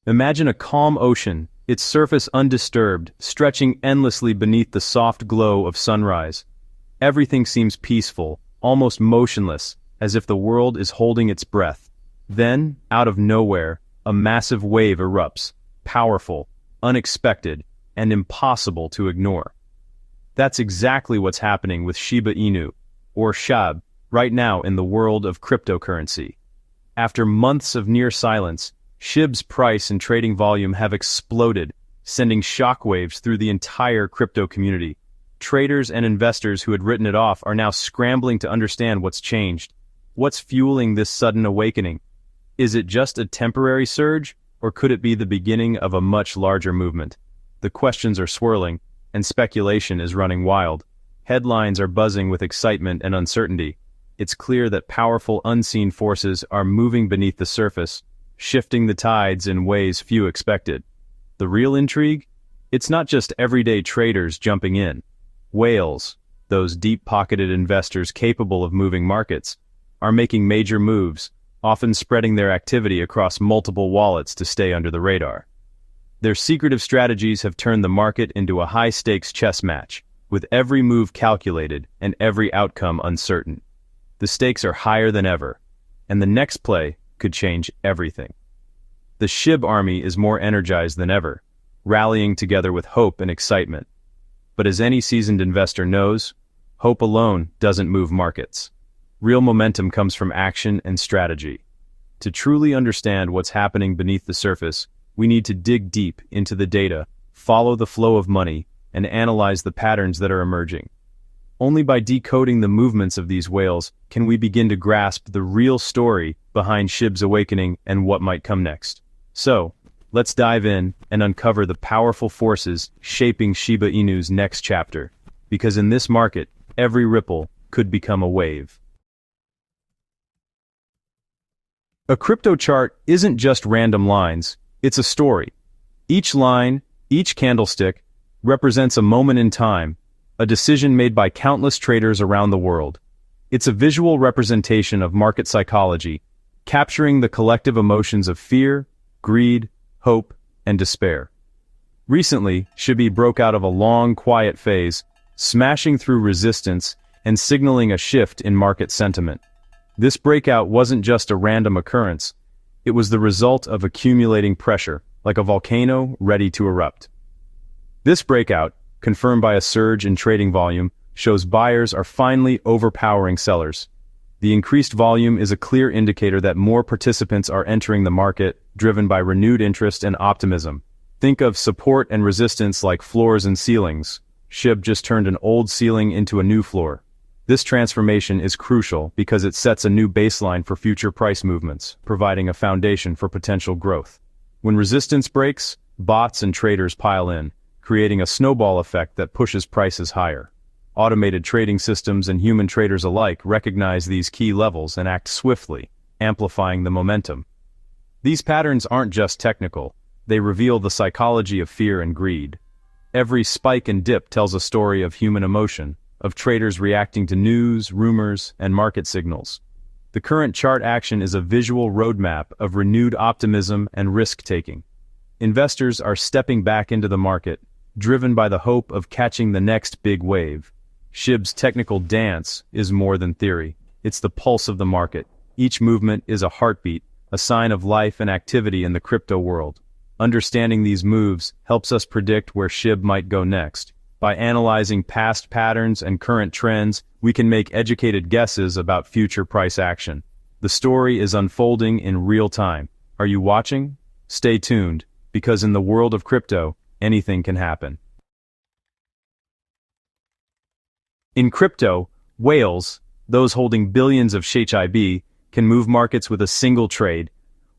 Imagine a calm ocean, its surface undisturbed, stretching endlessly beneath the soft glow of sunrise. Everything seems peaceful, almost motionless, as if the world is holding its breath. Then, out of nowhere, a massive wave erupts, powerful, unexpected, and impossible to ignore. That's exactly what's happening with Shiba Inu, or SHIB, right now in the world of cryptocurrency. After months of near silence, SHIB's price and trading volume have exploded, sending shockwaves through the entire crypto community. Traders and investors who had written it off are now scrambling to understand what's changed. What's fueling this sudden awakening? Is it just a temporary surge, or could it be the beginning of a much larger movement? The questions are swirling, and speculation is running wild. Headlines are buzzing with excitement and uncertainty. It's clear that powerful unseen forces are moving beneath the surface, shifting the tides in ways few expected. The real intrigue? It's not just everyday traders jumping in. Whales, those deep-pocketed investors capable of moving markets, are making major moves, often spreading their activity across multiple wallets to stay under the radar. Their secretive strategies have turned the market into a high-stakes chess match, with every move calculated and every outcome uncertain. The stakes are higher than ever, and the next play could change everything. The SHIB army is more energized than ever, rallying together with hope and excitement. But as any seasoned investor knows, hope alone doesn't move markets. Real momentum comes from action and strategy. To truly understand what's happening beneath the surface, we need to dig deep into the data, follow the flow of money, and analyze the patterns that are emerging. Only by decoding the movements of these whales can we begin to grasp the real story behind SHIB's awakening and what might come next. So, let's dive in and uncover the powerful forces shaping Shiba Inu's next chapter, because in this market, every ripple could become a wave. A crypto chart isn't just random lines, it's a story. Each line, each candlestick, represents a moment in time, a decision made by countless traders around the world. It's a visual representation of market psychology, capturing the collective emotions of fear, greed, hope, and despair. Recently, SHIB broke out of a long, quiet phase, smashing through resistance and signaling a shift in market sentiment. This breakout wasn't just a random occurrence, it was the result of accumulating pressure, like a volcano ready to erupt. This breakout, confirmed by a surge in trading volume, shows buyers are finally overpowering sellers. The increased volume is a clear indicator that more participants are entering the market, driven by renewed interest and optimism. Think of support and resistance like floors and ceilings. SHIB just turned an old ceiling into a new floor. This transformation is crucial because it sets a new baseline for future price movements, providing a foundation for potential growth. When resistance breaks, bots and traders pile in, creating a snowball effect that pushes prices higher. Automated trading systems and human traders alike recognize these key levels and act swiftly, amplifying the momentum. These patterns aren't just technical, they reveal the psychology of fear and greed. Every spike and dip tells a story of human emotion, of traders reacting to news, rumors, and market signals. The current chart action is a visual roadmap of renewed optimism and risk-taking. Investors are stepping back into the market, driven by the hope of catching the next big wave. SHIB's technical dance is more than theory. It's the pulse of the market. Each movement is a heartbeat, a sign of life and activity in the crypto world. Understanding these moves helps us predict where SHIB might go next. By analyzing past patterns and current trends, we can make educated guesses about future price action. The story is unfolding in real time. Are you watching? Stay tuned, because in the world of crypto, anything can happen. In crypto, whales, those holding billions of SHIB, can move markets with a single trade.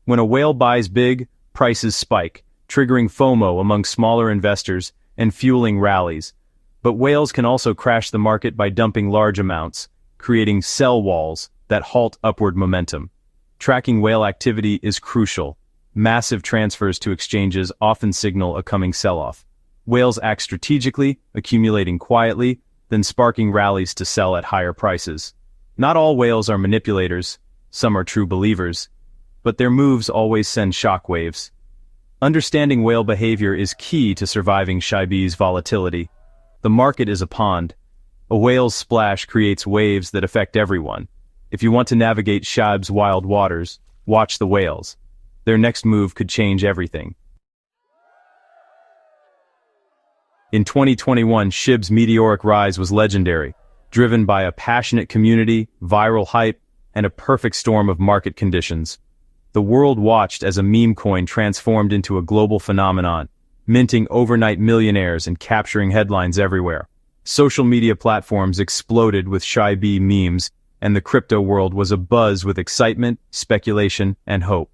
When a whale buys big, prices spike, triggering FOMO among smaller investors and fueling rallies. But whales can also crash the market by dumping large amounts, creating sell walls that halt upward momentum. Tracking whale activity is crucial. Massive transfers to exchanges often signal a coming sell-off. Whales act strategically, accumulating quietly, then sparking rallies to sell at higher prices. Not all whales are manipulators, some are true believers, but their moves always send shockwaves. Understanding whale behavior is key to surviving SHIB's volatility. The market is a pond. A whale's splash creates waves that affect everyone. If you want to navigate SHIB's wild waters, watch the whales. Their next move could change everything. In 2021, SHIB's meteoric rise was legendary, driven by a passionate community, viral hype, and a perfect storm of market conditions. The world watched as a meme coin transformed into a global phenomenon, minting overnight millionaires and capturing headlines everywhere. Social media platforms exploded with SHIB memes, and the crypto world was abuzz with excitement, speculation, and hope.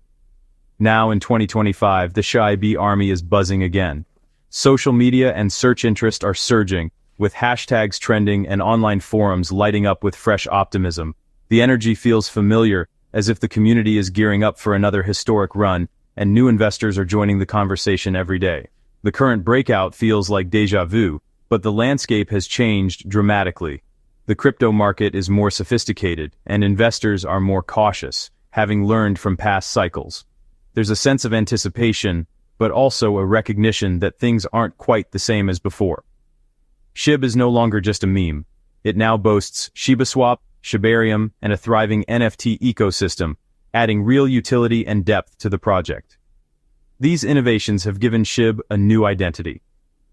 Now in 2025, the SHIB army is buzzing again. Social media and search interest are surging, with hashtags trending and online forums lighting up with fresh optimism. The energy feels familiar, as if the community is gearing up for another historic run, and new investors are joining the conversation every day. The current breakout feels like déjà vu, but the landscape has changed dramatically. The crypto market is more sophisticated, and investors are more cautious, having learned from past cycles. There's a sense of anticipation, but also a recognition that things aren't quite the same as before. SHIB is no longer just a meme. It now boasts ShibaSwap, Shibarium, and a thriving NFT ecosystem, adding real utility and depth to the project. These innovations have given SHIB a new identity,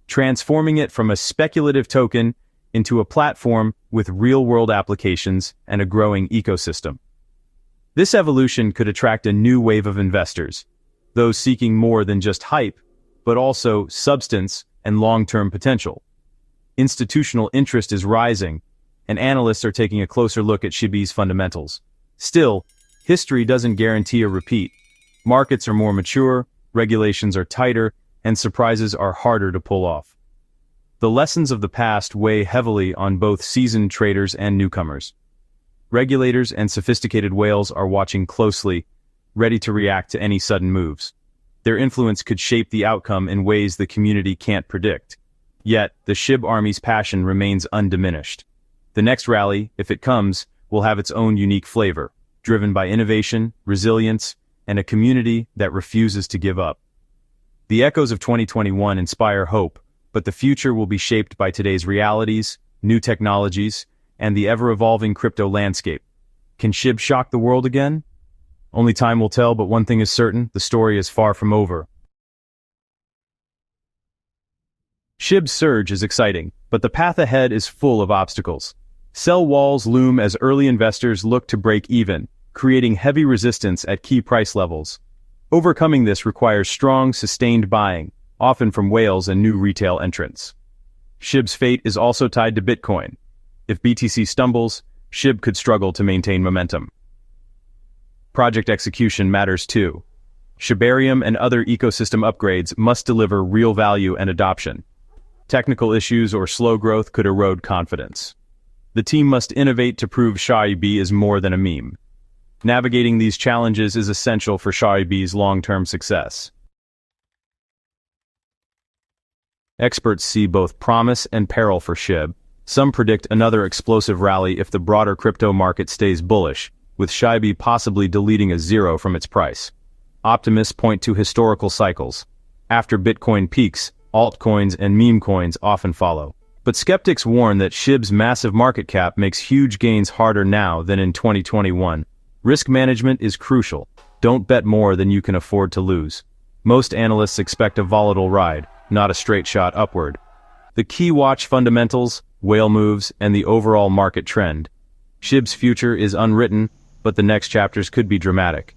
transforming it from a speculative token into a platform with real-world applications and a growing ecosystem. This evolution could attract a new wave of investors, those seeking more than just hype, but also substance and long-term potential. Institutional interest is rising, and analysts are taking a closer look at SHIB's fundamentals. Still, history doesn't guarantee a repeat. Markets are more mature, regulations are tighter, and surprises are harder to pull off. The lessons of the past weigh heavily on both seasoned traders and newcomers. Regulators and sophisticated whales are watching closely, ready to react to any sudden moves. Their influence could shape the outcome in ways the community can't predict. Yet, the SHIB army's passion remains undiminished. The next rally, if it comes, will have its own unique flavor, driven by innovation, resilience, and a community that refuses to give up. The echoes of 2021 inspire hope, but the future will be shaped by today's realities, new technologies, and the ever-evolving crypto landscape. Can SHIB shock the world again? Only time will tell, but one thing is certain, the story is far from over. SHIB's surge is exciting, but the path ahead is full of obstacles. Sell walls loom as early investors look to break even, creating heavy resistance at key price levels. Overcoming this requires strong, sustained buying, often from whales and new retail entrants. SHIB's fate is also tied to Bitcoin. If BTC stumbles, SHIB could struggle to maintain momentum. Project execution matters too. Shibarium and other ecosystem upgrades must deliver real value and adoption. Technical issues or slow growth could erode confidence. The team must innovate to prove SHIB is more than a meme. Navigating these challenges is essential for SHIB's long-term success. Experts see both promise and peril for SHIB. Some predict another explosive rally if the broader crypto market stays bullish, with SHIB possibly deleting a zero from its price. Optimists point to historical cycles. After Bitcoin peaks, altcoins and meme coins often follow. But skeptics warn that SHIB's massive market cap makes huge gains harder now than in 2021. Risk management is crucial. Don't bet more than you can afford to lose. Most analysts expect a volatile ride, not a straight shot upward. The key watch fundamentals, whale moves, and the overall market trend. SHIB's future is unwritten, but the next chapters could be dramatic.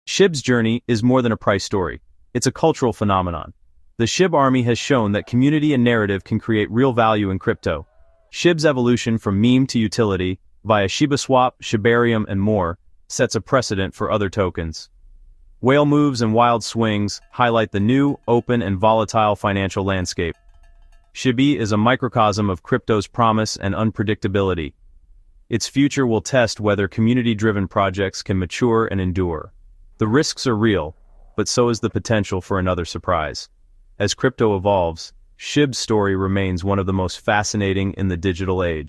SHIB's journey is more than a price story. It's a cultural phenomenon. The SHIB army has shown that community and narrative can create real value in crypto. SHIB's evolution from meme to utility, via ShibaSwap, Shibarium, and more, sets a precedent for other tokens. Whale moves and wild swings highlight the new, open, and volatile financial landscape. SHIB is a microcosm of crypto's promise and unpredictability. Its future will test whether community-driven projects can mature and endure. The risks are real, but so is the potential for another surprise. As crypto evolves, SHIB's story remains one of the most fascinating in the digital age.